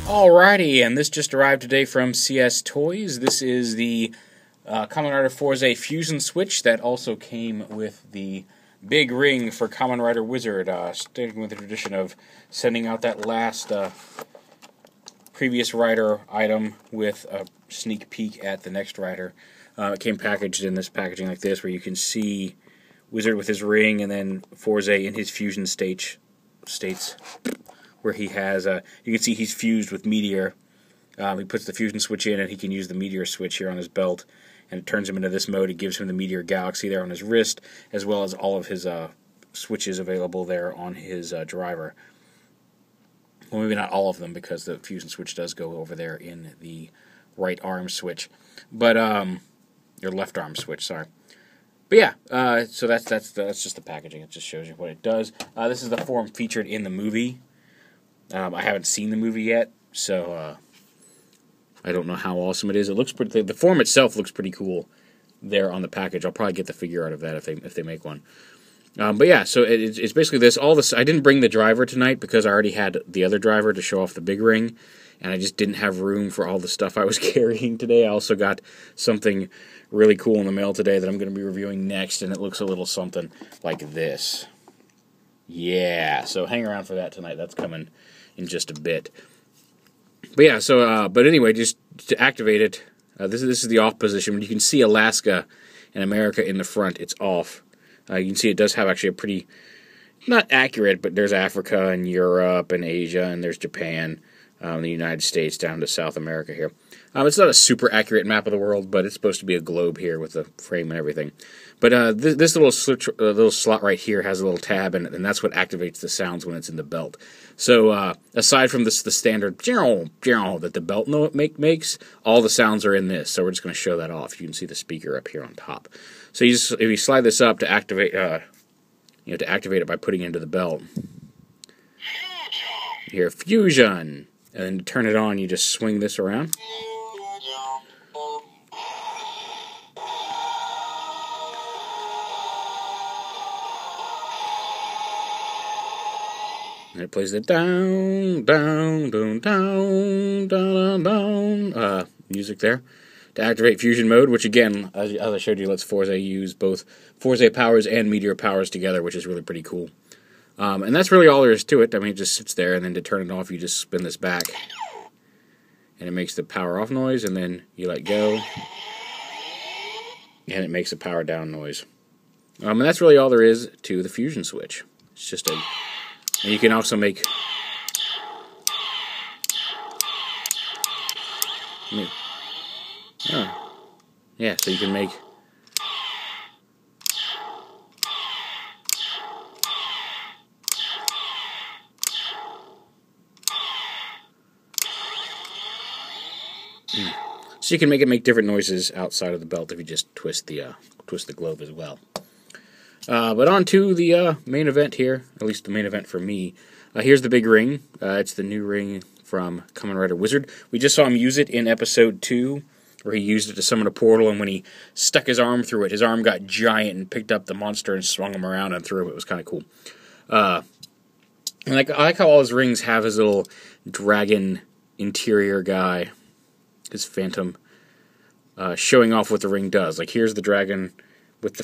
Alrighty, and this just arrived today from CStoys. This is the Kamen Rider Fourze fusion switch that also came with the big ring for Kamen Rider Wizard, sticking with the tradition of sending out that last previous rider item with a sneak peek at the next rider. It came packaged in this packaging like this, where you can see Wizard with his ring, and then Fourze in his fusion states, where he has, you can see he's fused with Meteor. He puts the fusion switch in, and he can use the Meteor switch here on his belt, and it turns him into this mode. It gives him the Meteor Galaxy there on his wrist, as well as all of his switches available there on his driver. Well, maybe not all of them, because the fusion switch does go over there in the right arm switch, but your left arm switch, sorry. But yeah, so that's just the packaging. It just shows you what it does. This is the form featured in the movie. I haven't seen the movie yet, so I don't know how awesome it is. It looks pretty. The form itself looks pretty cool there on the package. I'll probably get the figure out of that if they make one. But yeah, so it's basically this. All this. I didn't bring the driver tonight because I already had the other driver to show off the big ring, and I just didn't have room for all the stuff I was carrying today. I also got something really cool in the mail today that I'm going to be reviewing next, and it looks a little something like this. Yeah, so hang around for that tonight. That's coming in just a bit. But yeah, so but anyway, just to activate it, this is the off position. You can see Alaska and America in the front. It's off. You can see it does have actually a pretty, not accurate, but there's Africa and Europe and Asia, and there's Japan, the United States down to South America here. It's not a super accurate map of the world, but it's supposed to be a globe here with the frame and everything. But this little slot right here has a little tab in it, and that's what activates the sounds when it's in the belt. So aside from the standard that the belt makes, all the sounds are in this. So we're just going to show that off. You can see the speaker up here on top. So if you slide this up to activate, to activate it by putting it into the belt, you hear fusion, and then to turn it on, you just swing this around. And it plays the down, down, down, down, down, down music there to activate fusion mode, which again, as I showed you, lets Fourze use both Fourze powers and Meteor powers together, which is really pretty cool. And that's really all there is to it. I mean, it just sits there, and then to turn it off, you just spin this back, and it makes the power off noise, and then you let go, and it makes the power down noise. And that's really all there is to the fusion switch. It's just a... And you can also make... Yeah, so you can make... So you can make it make different noises outside of the belt if you just twist the globe as well. But on to the main event here, at least the main event for me. Here's the big ring. It's the new ring from Kamen Rider Wizard. We just saw him use it in episode 2, where he used it to summon a portal, and when he stuck his arm through it, his arm got giant and picked up the monster and swung him around and threw him. It was kind of cool. And I like how all his rings have his little dragon interior guy, his phantom, showing off what the ring does. Like, here's the dragon with the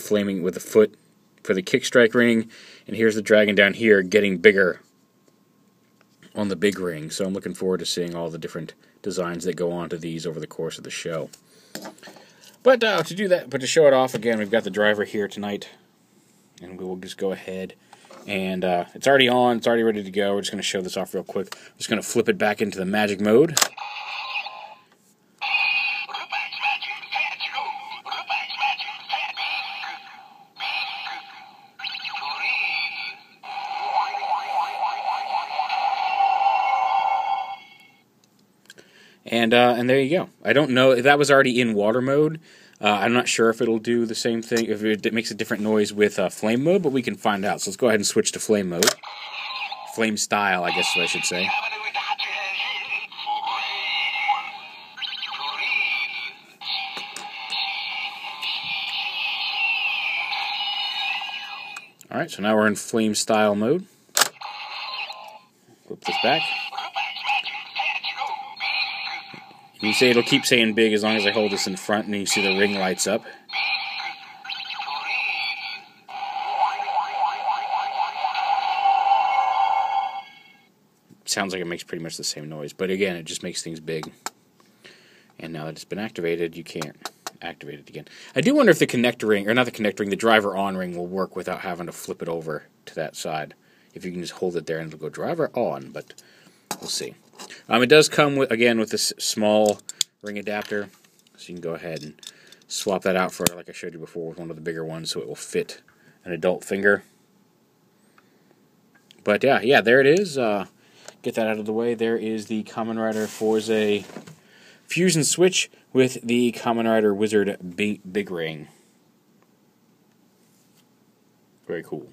foot for the kick strike ring, and here's the dragon down here getting bigger on the big ring. So I'm looking forward to seeing all the different designs that go on to these over the course of the show. But to show it off again, we've got the driver here tonight, and we will just go ahead and it's already on, it's already ready to go. We're just going to show this off real quick. I'm just going to flip it back into the magic mode. And there you go. I don't know if that was already in water mode. I'm not sure if it'll do the same thing, if it makes a different noise with flame mode, but we can find out. So let's go ahead and switch to flame mode. Flame style, I guess I should say. Alright, so now we're in flame style mode. Flip this back. You see it'll keep saying big as long as I hold this in front, and you see the ring lights up. Sounds like it makes pretty much the same noise, but again, it just makes things big. And now that it's been activated, you can't activate it again. I do wonder if the connector ring, or not the connector ring, the driver on ring will work without having to flip it over to that side. If you can just hold it there and it'll go driver on, but we'll see. It does come with, again, with this small ring adapter, so you can go ahead and swap that out for, like I showed you before, with one of the bigger ones, so it will fit an adult finger. But yeah, there it is. Get that out of the way. There is the Kamen Rider Fourze Fusion Switch with the Kamen Rider Wizard Big Ring. Very cool.